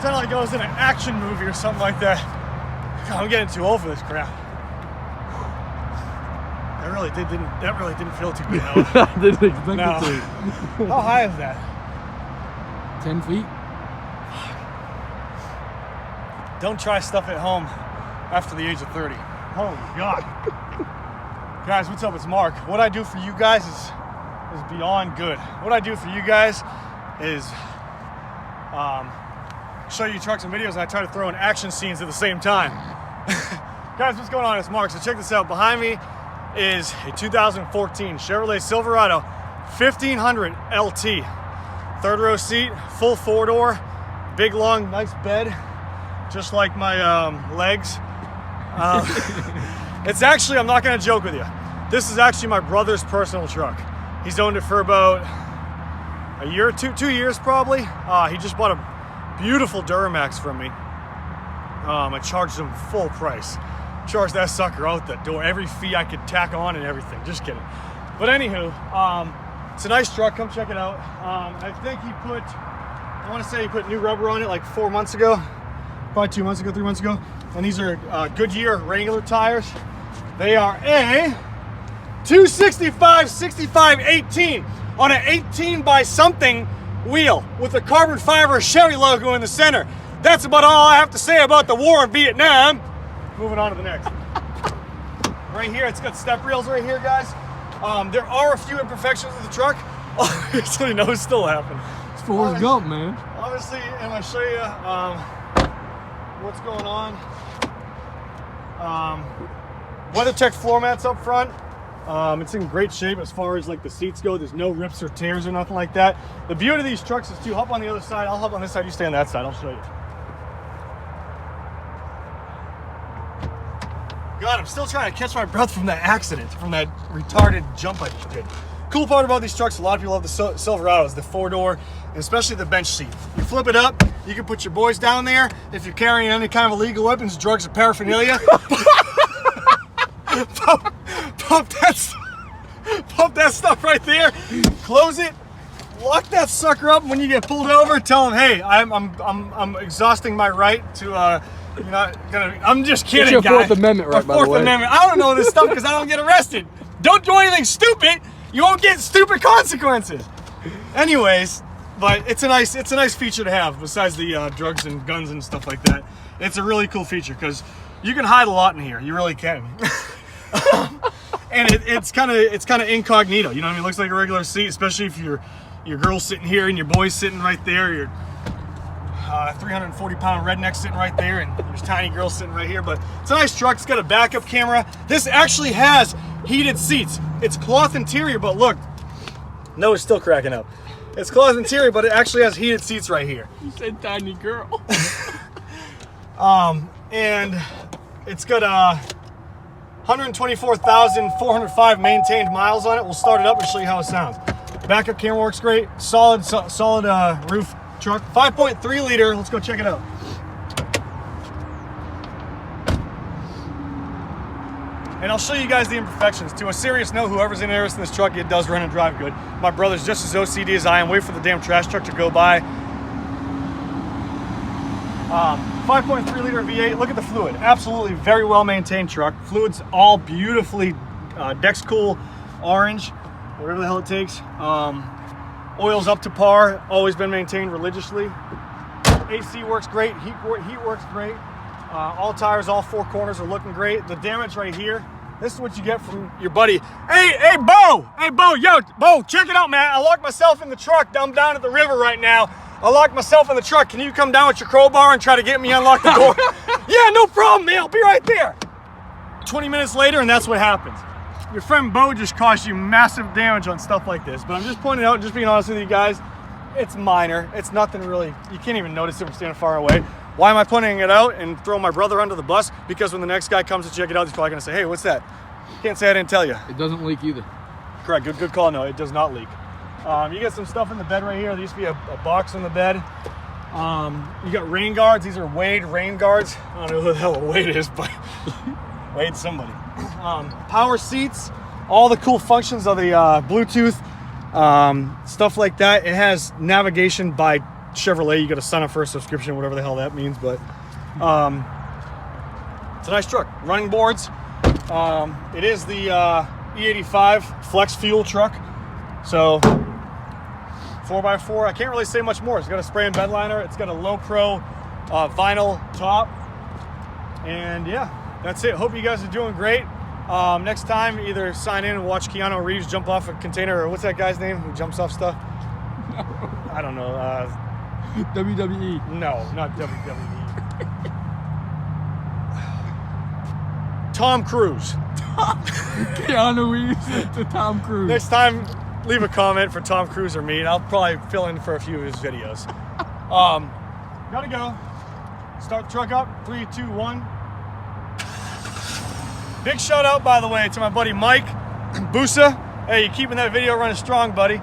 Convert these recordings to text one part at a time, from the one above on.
Sounded like I was in an action movie or something like that. God, I'm getting too old for this crap. That really didn't feel too good. I didn't expect it to. How high is that? 10 feet. Don't try stuff at home after the age of 30. Holy God. Guys, what's up? It's Mark. What I do for you guys is beyond good. What I do for you guys is show you trucks and videos, and I try to throw in action scenes at the same time. Guys, what's going on? It's Mark. So check this out. Behind me is a 2014 Chevrolet Silverado 1500 LT. Third row seat, full four-door, big, long, nice bed, just like my legs. It's actually, I'm not going to joke with you. This is actually my brother's personal truck. He's owned it for about a year, 2 years probably. He just bought a beautiful Duramax from me. I charged him full price. Charged that sucker out the door. Every fee I could tack on and everything. Just kidding. But anywho, it's a nice truck. Come check it out. I think I want to say he put new rubber on it like 4 months ago. Probably 2 months ago, 3 months ago. And these are Goodyear Wrangler tires. They are a 265/65/18 on an 18 by something wheel with a carbon fiber Chevy logo in the center. That's about all I have to say about the war in Vietnam. Moving on to the next. Right here, it's got step rails right here, guys. There are a few imperfections with the truck. Obviously, no, it's still happening. It's Forrest Gump, man. Obviously, and I'll show you what's going on. WeatherTech floor mats up front. It's in great shape as far as like the seats go. There's no rips or tears or nothing like that. The beauty of these trucks is to hop on the other side. I'll hop on this side, you stay on that side. I'll show you. God, I'm still trying to catch my breath from that accident, from that retarded jump I just did. Cool part about these trucks, a lot of people love the Silverados, the four-door, and especially the bench seat. You flip it up, you can put your boys down there. If you're carrying any kind of illegal weapons, drugs, or paraphernalia, pump that stuff right there, close it, lock that sucker up. When you get pulled over, tell them, hey, I'm exhausting my right to you're not gonna. I'm just kidding, it's your guys. Fourth Amendment, right? Fourth Amendment. I don't know this stuff because I don't get arrested. Don't do anything stupid. You won't get stupid consequences. Anyways, but it's a nice feature to have besides the drugs and guns and stuff like that. It's a really cool feature because you can hide a lot in here. You really can. And it's kind of incognito. You know what I mean? It looks like a regular seat, especially if your girl's sitting here and your boy's sitting right there. Your 340-pound redneck sitting right there, and there's tiny girl sitting right here. But it's a nice truck. It's got a backup camera. This actually has heated seats. It's cloth interior, but look, no, it's still cracking up. It's cloth interior, but it actually has heated seats right here. You said tiny girl. And it's got 124,405 maintained miles on it. We'll start it up and show you how it sounds. Backup camera works great. Solid roof truck. 5.3 liter. Let's go check it out. And I'll show you guys the imperfections. To a serious note, whoever's interested in this truck, it does run and drive good. My brother's just as OCD as I am. Wait for the damn trash truck to go by. 5.3 liter V8. Look at the fluid. Absolutely very well maintained truck. Fluid's all beautifully Dex Cool orange, whatever the hell it takes. Oil's up to par, always been maintained religiously. AC works great, heat works great. All tires, all four corners are looking great. The damage right here, this is what you get from your buddy. Hey, Bo! Hey, Bo, check it out, man. I locked myself in the truck. I'm down at the river right now. I locked myself in the truck. Can you come down with your crowbar and try to get me unlock the door? Yeah, no problem, man. I'll be right there. 20 minutes later, and that's what happens. Your friend Bo just caused you massive damage on stuff like this, but I'm just pointing out, just being honest with you guys, it's minor. It's nothing really, you can't even notice it from standing far away. Why am I pointing it out and throwing my brother under the bus? Because when the next guy comes to check it out, he's probably gonna say, hey, what's that? Can't say I didn't tell you. It doesn't leak either. Correct, good call. No, it does not leak. You got some stuff in the bed right here. There used to be a box on the bed. You got rain guards. These are Wade rain guards. I don't know who the hell Wade is, but Wade somebody. Power seats, all the cool functions of the Bluetooth, stuff like that. It has navigation by Chevrolet, you got to sign up for a subscription, whatever the hell that means. But it's a nice truck. Running boards. It is the E85 flex fuel truck. So 4x4. I can't really say much more. It's got a spray and bed liner. It's got a low pro vinyl top. And yeah, that's it. Hope you guys are doing great. Next time, either sign in and watch Keanu Reeves jump off a container, or what's that guy's name who jumps off stuff? I don't know. WWE. No, not WWE. Tom Cruise. Keanu Reeves to Tom Cruise. Next time, leave a comment for Tom Cruise or me, and I'll probably fill in for a few of his videos. Gotta go. Start the truck up. 3, 2, 1. Big shout out, by the way, to my buddy Mike Busa. Hey, you keeping that video running strong, buddy.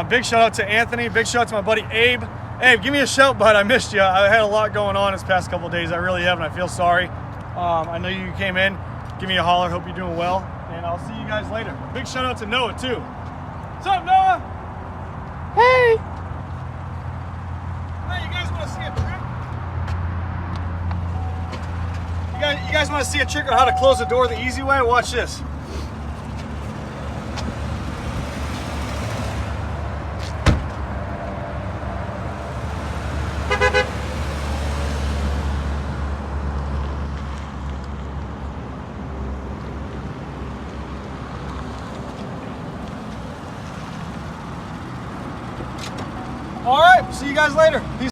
Big shout out to Anthony. Big shout out to my buddy Abe. Abe, give me a shout, bud. I missed you. I had a lot going on this past couple of days. I really have, and I feel sorry. I know you came in. Give me a holler. Hope you're doing well. And I'll see you guys later. Big shout out to Noah, too. What's up, Noah? Hey. Hey, you guys want to see a trick? You guys want to see a trick on how to close the door the easy way? Watch this. All right, see you guys later. Peace.